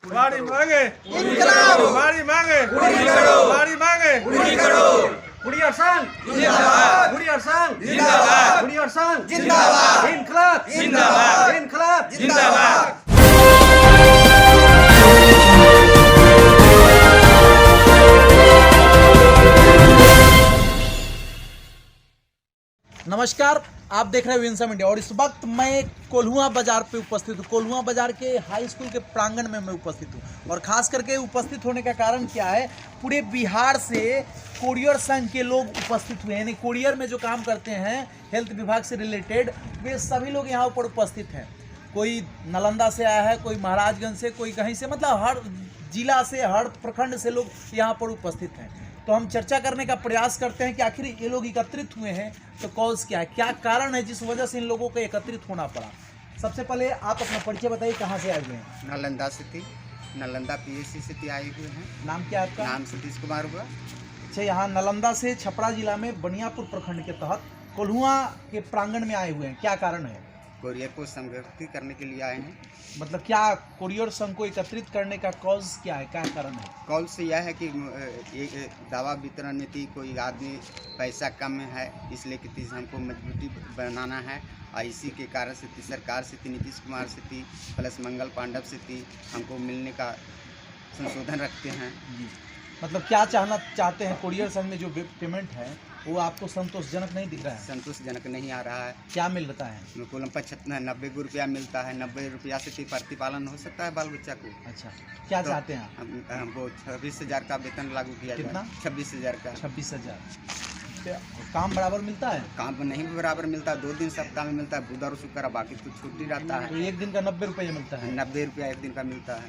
हमारी मांगे इंकलाब, हमारी मांगे पूरी करो, हमारी मांगे पूरी करो। कुड़ियर संघ जिंदाबाद, कुड़ियर संघ जिंदाबाद, कुड़ियर संघ जिंदाबाद, इंकलाब जिंदाबाद, इंकलाब जिंदाबाद। नमस्कार, आप देख रहे हैं विंसम इंडिया और इस वक्त मैं कोल्हुआ बाजार पे उपस्थित हूँ। कोल्हुआ बाजार के हाई स्कूल के प्रांगण में मैं उपस्थित हूँ और खास करके उपस्थित होने का कारण क्या है, पूरे बिहार से कुरियर संघ के लोग उपस्थित हुए हैं। यानी कुरियर में जो काम करते हैं हेल्थ विभाग से रिलेटेड, वे सभी लोग यहाँ पर उपस्थित हैं। कोई नालंदा से आया है, कोई महाराजगंज से, कोई कहीं से, मतलब हर जिला से, हर प्रखंड से लोग यहाँ पर उपस्थित हैं। तो हम चर्चा करने का प्रयास करते हैं कि आखिर ये लोग एकत्रित हुए हैं तो कॉज क्या है, क्या कारण है जिस वजह से इन लोगों को एकत्रित होना पड़ा। सबसे पहले आप अपना परिचय बताइए, कहाँ से आए हुए हैं? नालंदा से थी, नालंदा PSC से थी आए हुए हैं। नाम क्या है आपका? नाम सतीश कुमार हुआ। अच्छा, यहाँ नालंदा से छपरा जिला में बनियापुर प्रखंड के तहत कोल्हुआ के प्रांगण में आए हुए हैं, क्या कारण है? कुरियर को संगठित करने के लिए आए हैं। मतलब क्या कुरियर संघ को एकत्रित करने का कॉज क्या है, क्या कारण है? कॉल से यह है कि एक दवा वितरण में थी, कोई आदमी पैसा कम है इसलिए कि हमको मजबूती बनाना है और इसी के कारण से थी, सरकार से थी, नीतीश कुमार से थी, प्लस मंगल पांडव से थी, हमको मिलने का संशोधन रखते हैं। मतलब क्या चाहते हैं? कुरियर संघ में जो पेमेंट है वो आपको संतोषजनक नहीं दिख रहा है? संतोषजनक नहीं आ रहा है। क्या मिल रहा है? कुल 90 रुपया मिलता है, 90 रुपया से प्रतिपालन हो सकता है बाल बच्चा को। अच्छा, क्या तो चाहते हैं आप? हमको 26,000 का वेतन लागू किया जाए। कितना? 26,000 का। 26,000। काम बराबर मिलता है? काम नहीं बराबर मिलता है, 2 दिन सप्ताह में मिलता है, बुधवार शुक्र, बाकी तो छुट्टी रहता है। तो एक दिन का 90 रुपये मिलता है? 90 रुपया एक दिन का मिलता है।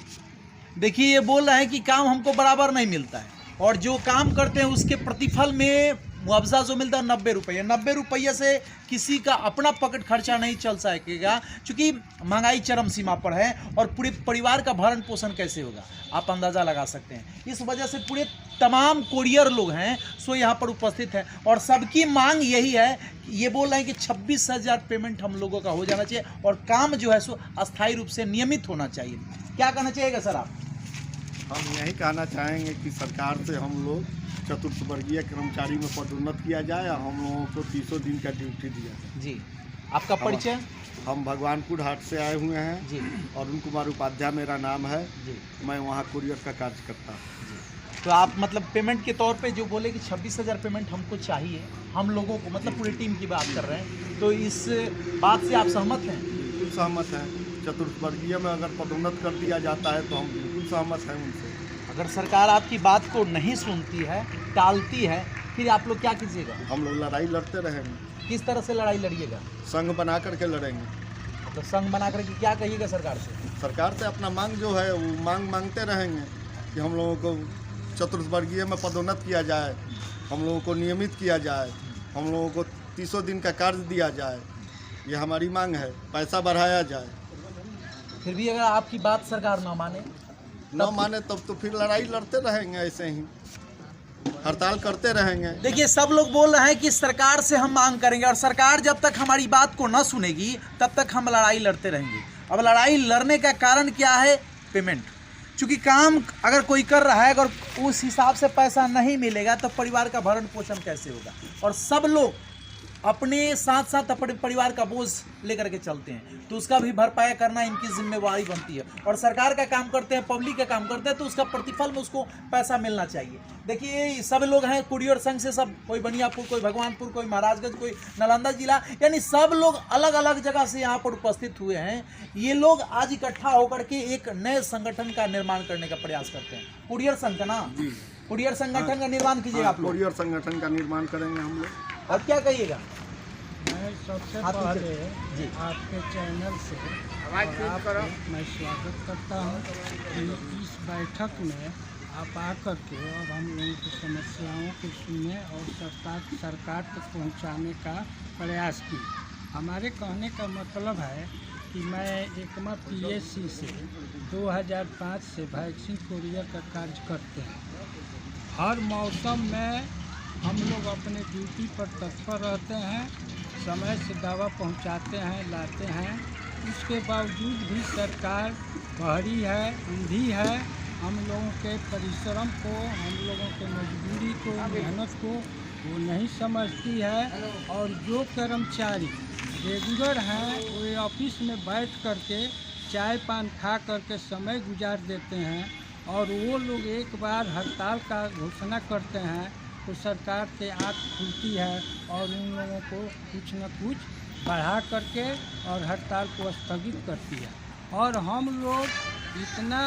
देखिए, ये बोल रहे हैं कि काम हमको बराबर नहीं मिलता है और जो काम करते हैं उसके प्रतिफल में मुआवजा जो मिलता है 90 रुपये। 90 रुपये से किसी का अपना पॉकेट खर्चा नहीं चल सकेगा, क्योंकि महंगाई चरम सीमा पर है और पूरे परिवार का भरण पोषण कैसे होगा आप अंदाज़ा लगा सकते हैं। इस वजह से पूरे तमाम कुरियर लोग हैं सो यहाँ पर उपस्थित हैं और सबकी मांग यही है, ये बोल रहे हैं कि 26,000 पेमेंट हम लोगों का हो जाना चाहिए और काम जो है सो अस्थायी रूप से नियमित होना चाहिए। क्या कहना चाहिएगा सर आप? हम यही कहना चाहेंगे कि सरकार से हम लोग चतुर्थ वर्गीय कर्मचारी में पदोन्नत किया जाए और हम लोगों को 30 दिन का ड्यूटी दिया जाए। जी, आपका परिचय? हम भगवानपुर हाट से आए हुए हैं जी, अरुण कुमार उपाध्याय मेरा नाम है जी, मैं वहाँ कुरियर का कार्य करता हूँ। तो आप मतलब पेमेंट के तौर पे जो बोले कि 26,000 पेमेंट हमको चाहिए, हम लोगों को, मतलब पूरी टीम की बात कर रहे हैं, तो इस बात से आप सहमत हैं? बिल्कुल सहमत हैं। चतुर्थ वर्गीय में अगर पदोन्नत कर दिया जाता है तो हम बिल्कुल सहमत हैं उनसे। अगर सरकार आपकी बात को नहीं सुनती है, टालती है, फिर आप लोग क्या कीजिएगा? हम लोग लड़ाई लड़ते रहेंगे। किस तरह से लड़ाई लड़िएगा? संघ बना करके लड़ेंगे। तो संघ बना करके क्या कहिएगा सरकार से? सरकार से अपना मांग जो है वो मांगते रहेंगे कि हम लोगों को चतुर्थ वर्गीय में पदोन्नत किया जाए, हम लोगों को नियमित किया जाए, हम लोगों को 30 दिन का कार्य दिया जाए, ये हमारी मांग है। पैसा बढ़ाया जाए। फिर भी अगर आपकी बात सरकार ना माने? न माने तब तो फिर लड़ाई लड़ते रहेंगे, ऐसे ही हड़ताल करते रहेंगे। देखिए, सब लोग बोल रहे हैं कि सरकार से हम मांग करेंगे और सरकार जब तक हमारी बात को न सुनेगी तब तक हम लड़ाई लड़ते रहेंगे। अब लड़ाई लड़ने का कारण क्या है? पेमेंट। क्योंकि काम अगर कोई कर रहा है, अगर उस हिसाब से पैसा नहीं मिलेगा तो परिवार का भरण पोषण कैसे होगा? और सब लोग अपने साथ साथ अपने परिवार का बोझ लेकर के चलते हैं, तो उसका भी भरपाया करना इनकी जिम्मेवारी बनती है। और सरकार का काम करते हैं, पब्लिक का काम करते हैं, तो उसका प्रतिफल में उसको पैसा मिलना चाहिए। देखिए, सब लोग हैं कुरियर संघ से, सब, कोई बनियापुर, कोई भगवानपुर, कोई महाराजगंज, कोई नालंदा जिला, यानी सब लोग अलग अलग जगह से यहाँ पर उपस्थित हुए हैं। ये लोग आज इकट्ठा होकर के एक नए संगठन का निर्माण करने का प्रयास करते हैं। कुरियर संघ का ना, कुरियर संगठन का निर्माण कीजिएगा आप लोग। कुरियर संगठन का निर्माण करेंगे हम लोग। अब क्या कहिएगा? मैं सबसे पहले आपके चैनल से मैं स्वागत करता हूँ कि इस बैठक में आप आकर के और हम लोगों की समस्याओं को सुने और सरकार तक पहुँचाने का प्रयास की। हमारे कहने का मतलब है कि मैं एकमा PSC से 2005 से वैक्सीन कुरियर का कार्य करते हैं। हर मौसम में हम लोग अपने ड्यूटी पर तत्पर रहते हैं, समय से दवा पहुंचाते हैं, लाते हैं उसके बावजूद भी सरकार बहरी है, अंधी है। हम लोगों के परिश्रम को, हम लोगों के मजदूरी को, मेहनत को वो नहीं समझती है। और जो कर्मचारी रेगुलर हैं वो ऑफिस में बैठ करके चाय पान खा करके समय गुजार देते हैं, और वो लोग एक बार हड़ताल का घोषणा करते हैं तो सरकार के आँख खुलती है और उन लोगों को कुछ न कुछ बढ़ा करके और हड़ताल को स्थगित करती है। और हम लोग इतना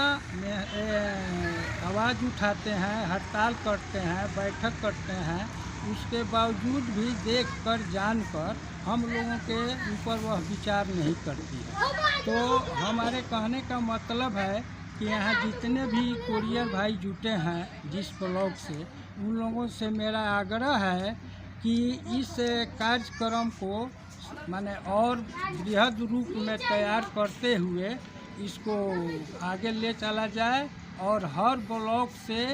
आवाज़ उठाते हैं, हड़ताल करते हैं, बैठक करते हैं, उसके बावजूद भी देखकर जानकर हम लोगों के ऊपर वह विचार नहीं करती है। तो हमारे कहने का मतलब है कि यहाँ जितने भी कुरियर भाई जुटे हैं जिस ब्लॉक से, उन लोगों से मेरा आग्रह है कि इस कार्यक्रम को माने और बृहद रूप में तैयार करते हुए इसको आगे ले चला जाए, और हर ब्लॉक से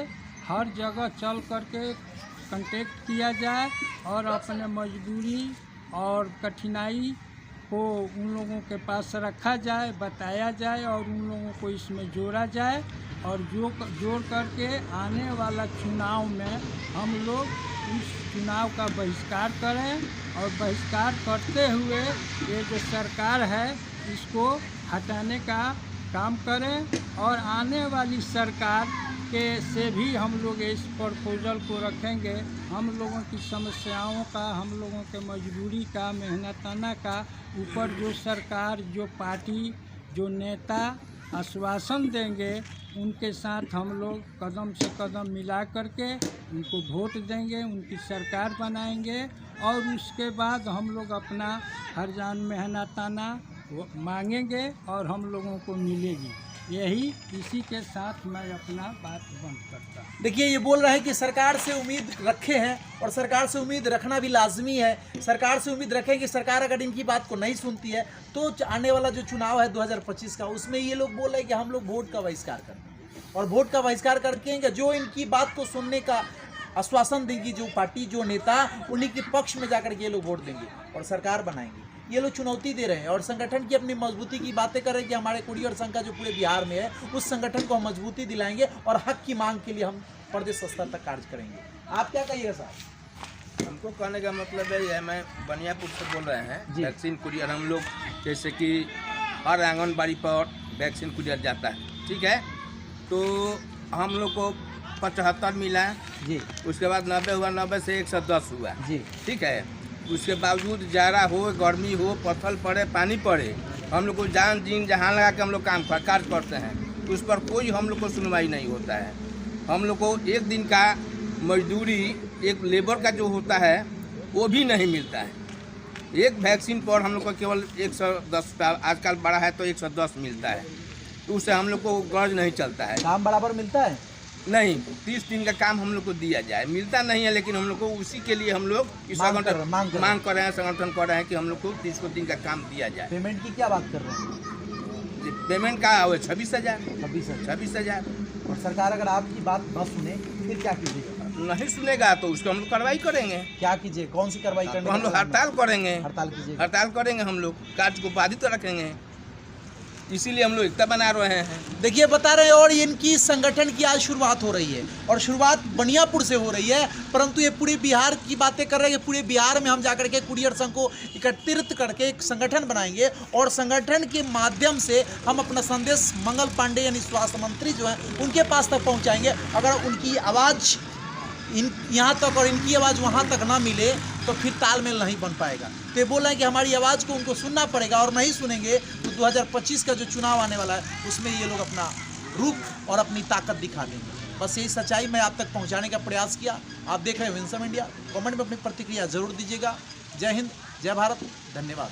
हर जगह चल करके कांटेक्ट किया जाए और अपने मजदूरी और कठिनाई को उन लोगों के पास रखा जाए, बताया जाए और उन लोगों को इसमें जोड़ा जाए, और जोड़ करके आने वाला चुनाव में हम लोग उस चुनाव का बहिष्कार करें, और बहिष्कार करते हुए ये जो सरकार है इसको हटाने का काम करें, और आने वाली सरकार के से भी हम लोग इस प्रपोजल को रखेंगे। हम लोगों की समस्याओं का, हम लोगों के मजबूरी का, मेहनताना का ऊपर जो सरकार, जो पार्टी, जो नेता आश्वासन देंगे उनके साथ हम लोग कदम से कदम मिला करके उनको वोट देंगे, उनकी सरकार बनाएंगे, और उसके बाद हम लोग अपना हर जान मेहनताना मांगेंगे और हम लोगों को मिलेगी। यही इसी के साथ मैं अपना बात बंद करता हूँ। देखिए, ये बोल रहे हैं कि सरकार से उम्मीद रखे हैं, और सरकार से उम्मीद रखना भी लाजमी है। सरकार से उम्मीद रखें कि सरकार अगर इनकी बात को नहीं सुनती है तो आने वाला जो चुनाव है 2025 का, उसमें ये लोग बोल रहे हैं कि हम लोग वोट का बहिष्कार करेंगे, और वोट का बहिष्कार करके जो इनकी बात को सुनने का आश्वासन देगी जो पार्टी, जो नेता, उन्हीं के पक्ष में जाकर के ये लोग वोट देंगे और सरकार बनाएंगे। ये लोग चुनौती दे रहे हैं और संगठन की अपनी मजबूती की बातें कर रहे हैं कि हमारे कुरियर संघ का जो पूरे बिहार में है उस संगठन को हम मजबूती दिलाएंगे और हक की मांग के लिए हम प्रदेश स्तर तक कार्य करेंगे। आप क्या कहिएगा साहब? हमको कहने का मतलब है, मैं बनियापुर से बोल रहे हैं। वैक्सीन कुरियर हम लोग, जैसे कि हर आंगनबाड़ी पर वैक्सीन कुरियर जाता है, ठीक है, तो हम लोग को 75 मिला जी, उसके बाद 90 हुआ, 90 से 110 हुआ जी, ठीक है। उसके बावजूद जाड़ा हो, गर्मी हो, पत्थर पड़े, पानी पड़े, हम लोग को जान जीन जहां लगा के हम लोग कार्य करते हैं, तो उस पर कोई हम लोग को सुनवाई नहीं होता है। हम लोग को एक दिन का मजदूरी, एक लेबर का जो होता है वो भी नहीं मिलता है। एक वैक्सीन पर हम लोग को केवल 110, आजकल बड़ा है तो 110 मिलता है, तो उससे हम लोग को गर्ज नहीं चलता है। काम बराबर मिलता है नहीं, 30 दिन का काम हम लोग को दिया जाए, मिलता नहीं है, लेकिन हम लोग को उसी के लिए हम लोग मांग कर रहे हैं, संगठन कर रहे हैं कि हम लोग को 30 दिन का काम दिया जाए। पेमेंट की क्या बात कर रहे हैं? पेमेंट का 26,000। 26,000। और सरकार अगर आपकी बात न सुने फिर क्या कीजिएगा? नहीं सुनेगा तो उसको हम लोग कार्रवाई करेंगे। क्या कीजिए? कौन सी कार्रवाई करने? तो हम लोग हड़ताल करेंगे। हड़ताल कीजिए? हड़ताल करेंगे, हम लोग कार्य को बाधित रखेंगे, इसीलिए हम लोग एकता बना रहे हैं। देखिए, बता रहे हैं, और इनकी संगठन की आज शुरुआत हो रही है, और शुरुआत बनियापुर से हो रही है, परंतु ये पूरे बिहार की बातें कर रहे हैं। पूरे बिहार में हम जाकर के कुरियर संघ को एकत्रित करके एक संगठन बनाएंगे, और संगठन के माध्यम से हम अपना संदेश मंगल पांडे यानी स्वास्थ्य मंत्री जो हैं उनके पास तक पहुँचाएंगे। अगर उनकी आवाज़ यहाँ तक और इनकी आवाज़ वहाँ तक ना मिले तो फिर तालमेल नहीं बन पाएगा। तो ये बोल रहे हैं कि हमारी आवाज़ को उनको सुनना पड़ेगा, और नहीं सुनेंगे तो 2025 का जो चुनाव आने वाला है उसमें ये लोग अपना रूप और अपनी ताकत दिखा देंगे। बस यही सच्चाई मैं आप तक पहुँचाने का प्रयास किया। आप देख रहे हैं विंसम इंडिया। कमेंट में अपनी प्रतिक्रिया जरूर दीजिएगा। जय हिंद, जय भारत, धन्यवाद।